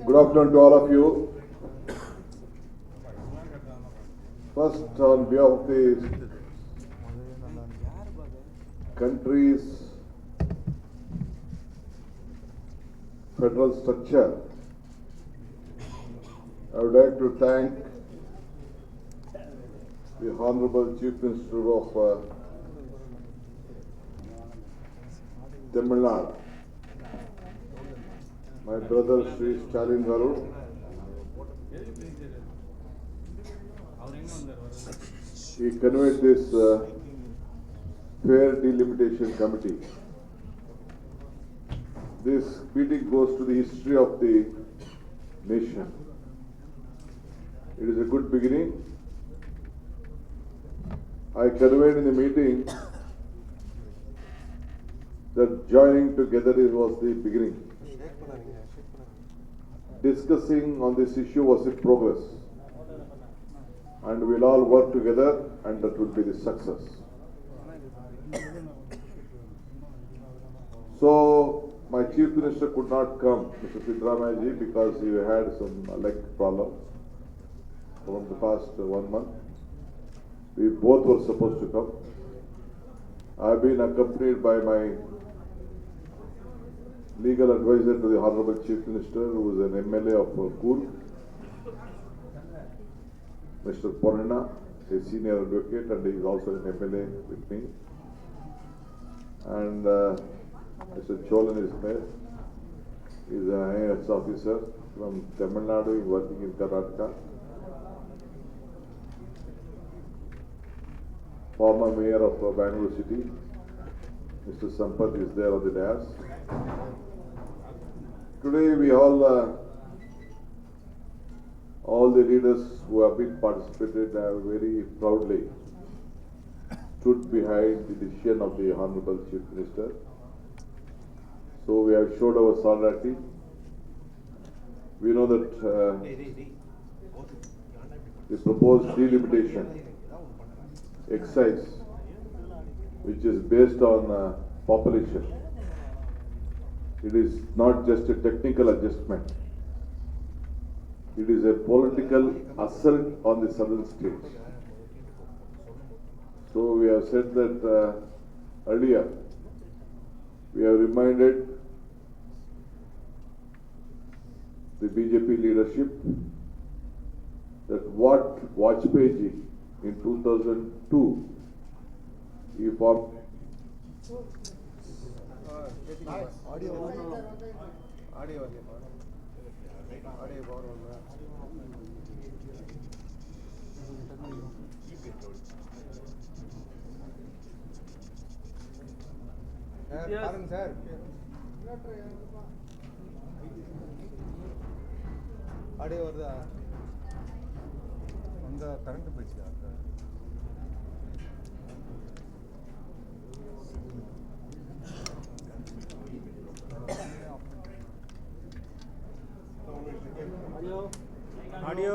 Good afternoon to all of you. First, on behalf of the country's federal structure, I would like to thank the Honorable Chief Minister of Tamil Nadu, my brother Sri Stalin Garu. He convened this fair delimitation committee. This meeting goes to the history of the nation. It is a good beginning. I conveyed in the meeting that joining together was the beginning. Discussing on this issue was in progress, and we'll all work together, and that will be the success. So, my Chief Minister could not come, Mr. Siddaramaiah ji, because he had some leg problem from the past 1 month. We both were supposed to come. I've been accompanied by my legal advisor to the Honorable Chief Minister, who is an MLA of Coorg, Mr. Pornina, a senior advocate, and he is also an MLA with me. And Mr. Cholan is there. He is an IAS officer from Tamil Nadu, working in Karnataka. Former Mayor of Bangalore City, Mr. Sampath, is there on the dais. Today we all the leaders who have been participated have very proudly stood behind the decision of the Honorable Chief Minister. So we have showed our solidarity. We know that the proposed delimitation exercise, which is based on population, it is not just a technical adjustment. It is a political assault on the southern states. So we have said that earlier. We have reminded the BJP leadership that what Vajpayee ji in 2002 he formed. பாருங்க sir audio வருதா அந்த current போயிடுச்சு audio audio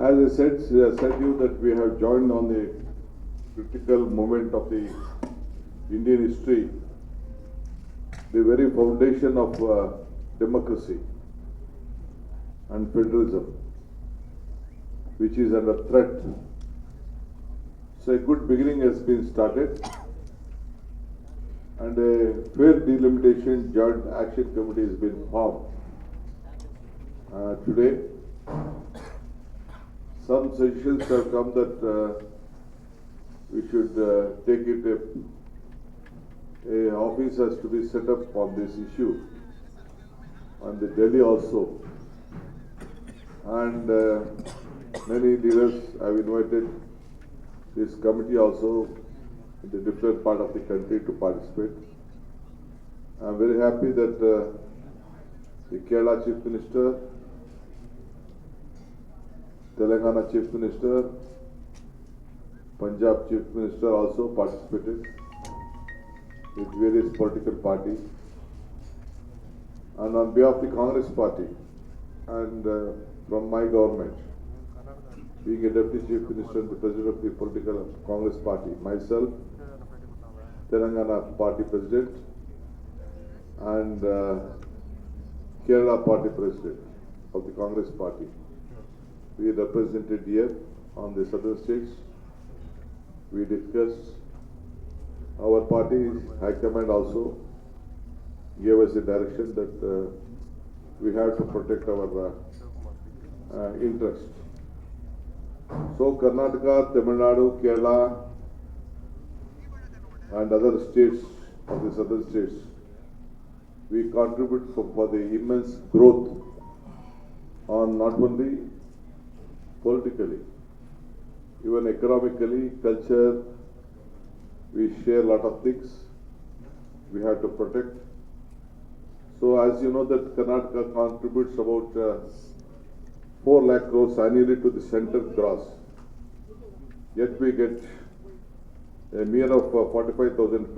As I said you that we have joined on the critical moment of the Indian history, the very foundation of democracy and federalism, which is under threat. So a good beginning has been started, and a fair delimitation joint action committee has been formed. Today, some suggestions have come that we should take it a office has to be set up on this issue, and the Delhi also, and many leaders have invited this committee also in the different part of the country to participate. I am very happy that the Kerala Chief Minister, Telangana Chief Minister, Punjab Chief Minister also participated with various political parties. And on behalf of the Congress Party and from my government, being a Deputy Chief Minister and the President of the political Congress Party, myself, Telangana Party President, and Kerala Party President of the Congress Party. We represented here on the southern states. We discussed. Our party's high command also gave us a direction that we have to protect our interests. So Karnataka, Tamil Nadu, Kerala, and other states of the southern states, we contribute for the immense growth on not only politically, even economically, culture. We share a lot of things we have to protect. So as you know that Karnataka contributes about 4 lakh crores annually to the central gross. Yet we get a mere of 45,000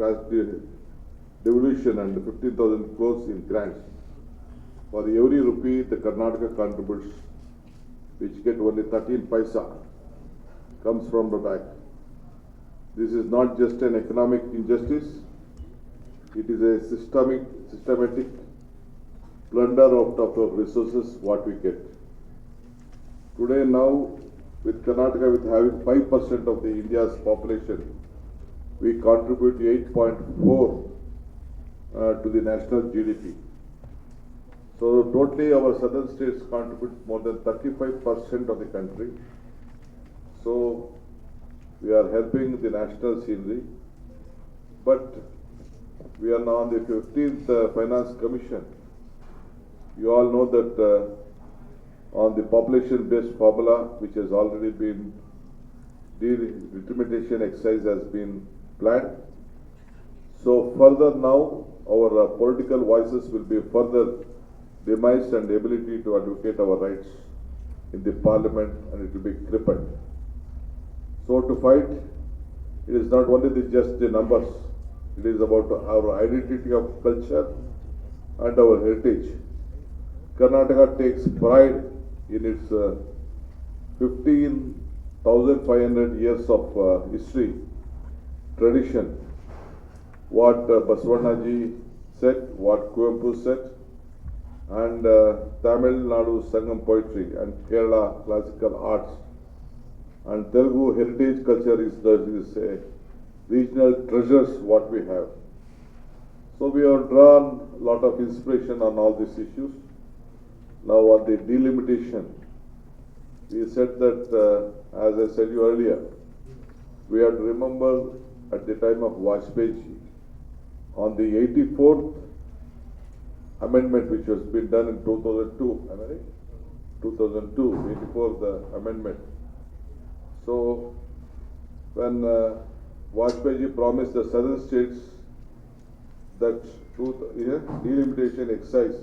devolution and 15,000 crores in grants. For every rupee the Karnataka contributes, which get only 13 paisa, comes from the back. This is not just an economic injustice, it is a systematic plunder out of our resources what we get. Today now, with Karnataka with having 5% of the India's population, we contribute 8.4 to the national GDP. So totally our southern states contribute more than 35% of the country. So we are helping the national scenery, but we are now on the 15th Finance Commission. You all know that on the population-based formula, which has already been, implementation exercise has been planned. So further now, our political voices will be further demised and ability to advocate our rights in the parliament, and it will be crippled. So to fight, it is not only just the numbers, it is about our identity of culture and our heritage. Karnataka takes pride in its 15,500 years of history, tradition, what Basavanaji said, what Kuvempu said, and Tamil Nadu Sangam poetry and Kerala classical arts. And Telugu heritage culture is a regional treasures what we have. So we have drawn a lot of inspiration on all these issues. Now on the delimitation, we said that, as I said you earlier, we have to remember at the time of Vajpayee, on the 84th amendment which has been done in 2002, am I right? 2002, 84th amendment. So when Vajpayee promised the southern states that delimitation exercise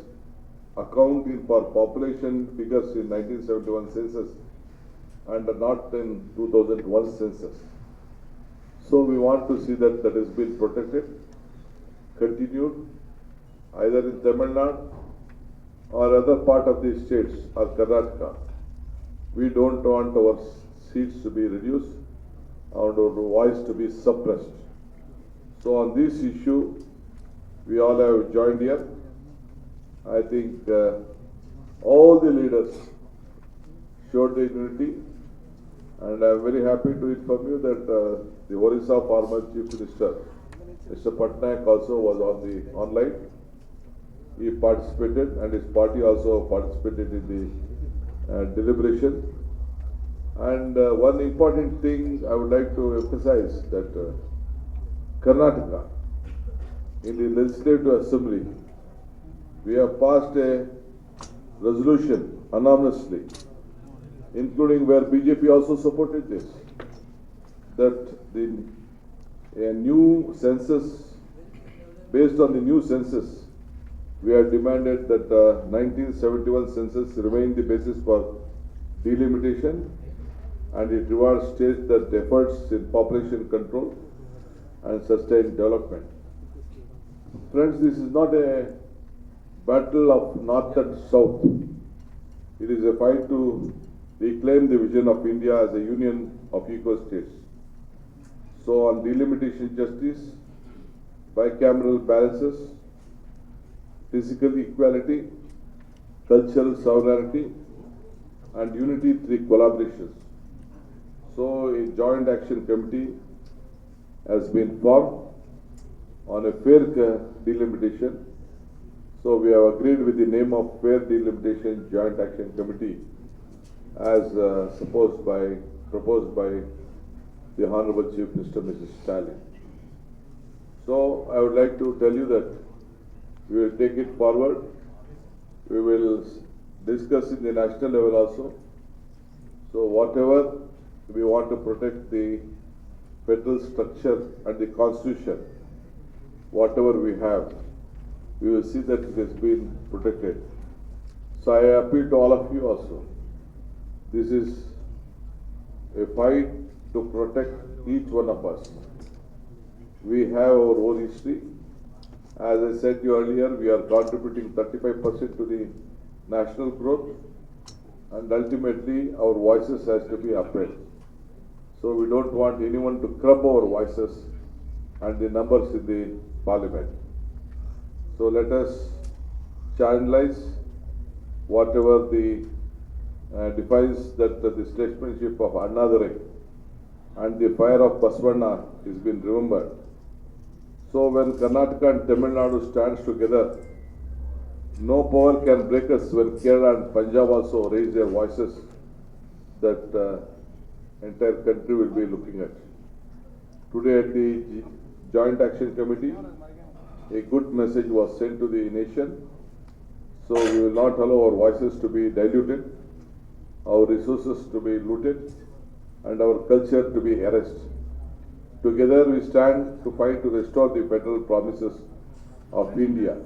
accounting for population figures in 1971 census and not in 2001 census. So we want to see that that has been protected, continued, either in Tamil Nadu or other part of the states or Karnataka. We don't want our seats to be reduced and our voice to be suppressed. So on this issue, we all have joined here. I think all the leaders showed the unity, and I am very happy to inform you that the Orissa former Chief Minister, Mr. Patnaik, also was on the online. He participated, and his party also participated in the deliberation. And one important thing I would like to emphasize that Karnataka, in the Legislative Assembly, we have passed a resolution anonymously, including where BJP also supported this, that a new census, based on the new census, we have demanded that 1971 census remain the basis for delimitation, and it rewards states that efforts in population control and sustained development. Friends, this is not a battle of north and south. It is a fight to reclaim the vision of India as a union of equal states. So on delimitation justice, bicameral balances, physical equality, cultural sovereignty, and unity through collaborations. So a joint action committee has been formed on a fair delimitation. So we have agreed with the name of Fair Delimitation Joint Action Committee as proposed by the Honorable Chief Minister Mrs. Stalin. So I would like to tell you that we will take it forward. We will discuss in the national level also. So whatever we want to protect the federal structure and the constitution, whatever we have, we will see that it has been protected. So I appeal to all of you also. This is a fight to protect each one of us. We have our own history. As I said to you earlier, we are contributing 35% to the national growth, and ultimately our voices has to be upheld. So we don't want anyone to curb our voices and the numbers in the parliament. So let us channelize whatever the defines that the statesmanship of Annadure and the fire of Basvanna is being remembered. So when Karnataka and Tamil Nadu stands together, no power can break us. When Kerala and Punjab also raise their voices, that entire country will be looking at. Today at the Joint Action Committee, a good message was sent to the nation. So we will not allow our voices to be diluted, our resources to be looted, and our culture to be harassed. Together we stand to fight to restore the federal promises of India,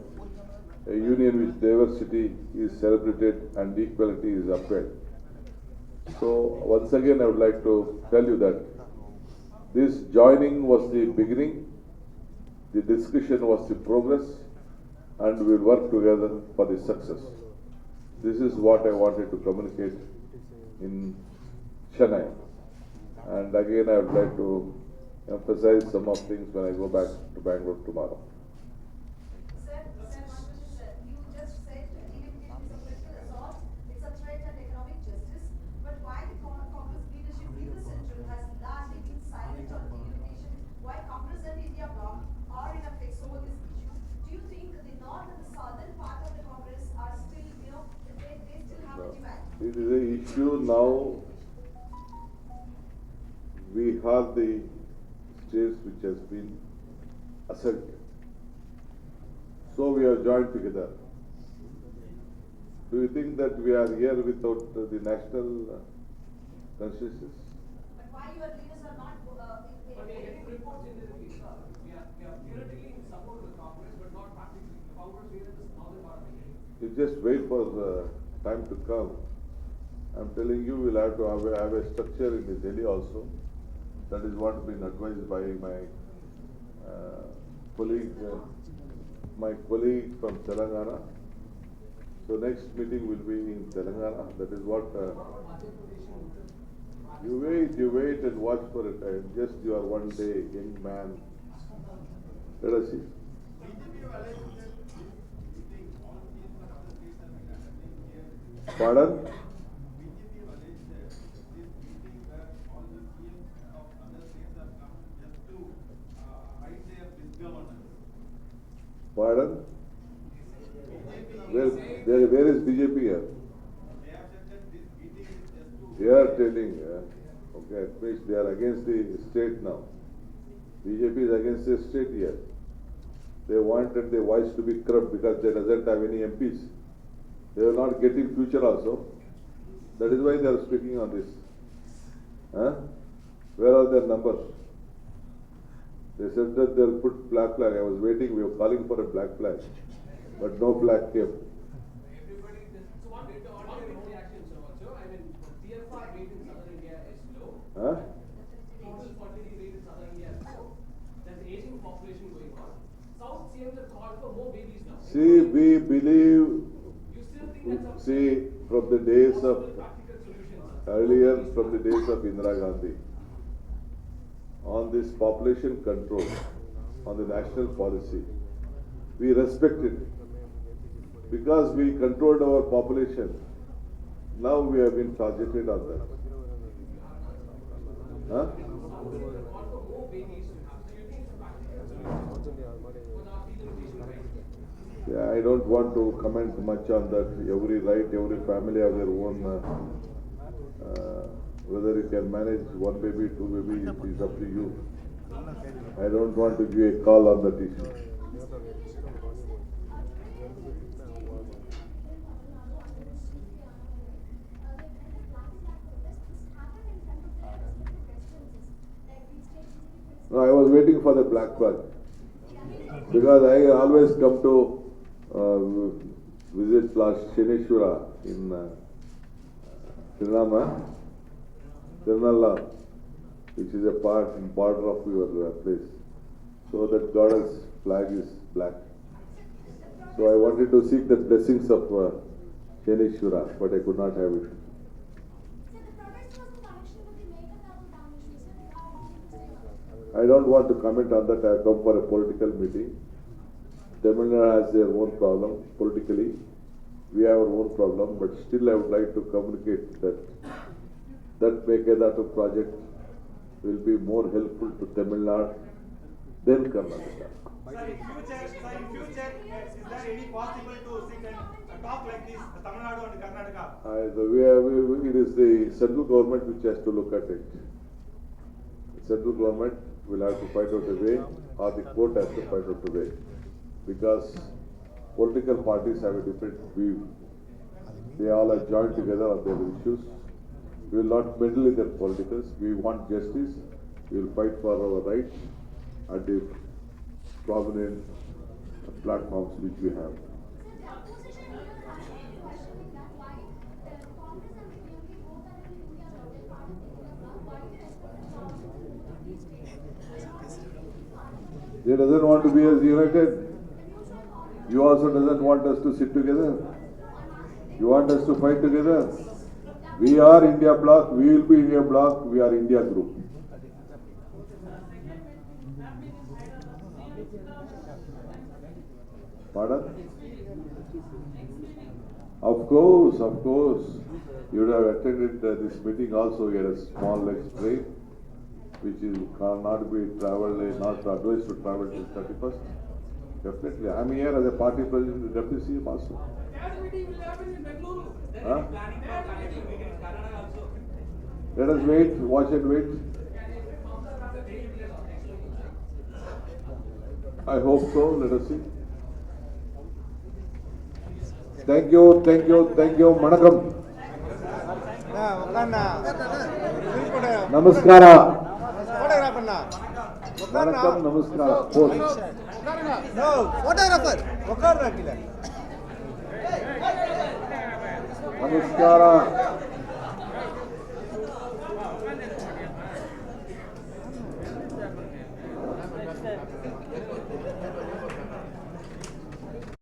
a union with diversity is celebrated and equality is upheld. So once again I would like to tell you that this joining was the beginning, the discussion was the progress, and we will work together for the success. This is what I wanted to communicate in Chennai. And again I would like to emphasize some of things when I go back to Bangalore tomorrow. Sir, one question, sir. You just said delimitation is a political assault, it's a threat and economic justice. But why the Congress leadership in the central has largely been silent on delimitation, while Congress and India bloc are in a fix over this issue? Do you think the north and the southern part of the Congress are still, they still have a demand? It is an issue now. We have the states which has been assaulted. So we are joined together. Do you think that we are here without the national consensus? But why your leaders are not But we get reports in the release. We are theoretically in support of the Congress, but not practically. The Congress here in the northern part of India. You just wait for the time to come. I'm telling you, we'll have to have a structure in Delhi also. That is what been advised by my colleague from Telangana. So next meeting will be in Telangana. That is what. You wait and watch for it. Just you are one day young man. Let us see. Pardon? Pardon? Where is BJP here? They are telling, okay, at least they are against the state now. BJP is against the state here. They wanted their voice to be corrupt because they doesn't have any MPs. They are not getting future also. That is why they are speaking on this. Huh? Where are their numbers? They said that they'll put black flag. I was waiting, we were calling for a black flag, but no flag came. Everybody, so what did the ordinary reactions also? I mean, TFR rate in southern India is low. Huh? Total fertility rate in southern India is low. There's aging population going on. South CMs have called for more babies now. See, we believe, You still think that's a see, from the days of, practical solution, sir? earlier, from the days of Indira Gandhi, on this population control, on the national policy, we respected it. Because we controlled our population, now we have been targeted on that. Huh? South CMs have called for more babies to have. So you think it's a practical solution for the delimitation rate? Yeah, I don't want to comment much on that. Every right, every family have their own, whether you can manage one baby, two baby, it is up to you. I don't want to give a call on that issue. No, I was waiting for the black flag. Because I always come to visit Last Sheneshwara in Tirunalla, which is a border of your place. So that goddess flag is black. So I wanted to seek the blessings of Sheneshwara, but I could not have it. I don't want to comment on that. I come for a political meeting. Tamil Nadu has their own problem politically. We have our own problem, but still I would like to communicate that Mekadatu project will be more helpful to Tamil Nadu than Karnataka. Sir, in future, is there any possible to sit and talk like this, Tamil Nadu and Karnataka? It is the central government which has to look at it. The central government will have to find out a way, or the court has to find out a way. Because political parties have a different view. They all are joined together on their issues. We will not meddle in their politics. We want justice. We will fight for our rights at the prominent platforms which we have. They doesn't want to be as united. You also doesn't want us to sit together. You want us to fight together. We are India bloc. We will be India bloc. We are India group. Pardon? Of course, of course. You would have attended this meeting also. We had a small legs train, which is cannot be travelled, not advised to travel till 31st. Definitely. I am here as a party president, deputy CM also. That meeting will happen in Bengaluru. Huh? Planning for connecting meeting in Karnataka also. Let us wait, watch and wait. I hope so. Let us see. Thank you, thank you, thank you. Manakam. Namaskara. Manakam, namaskara. Post. Namaskara.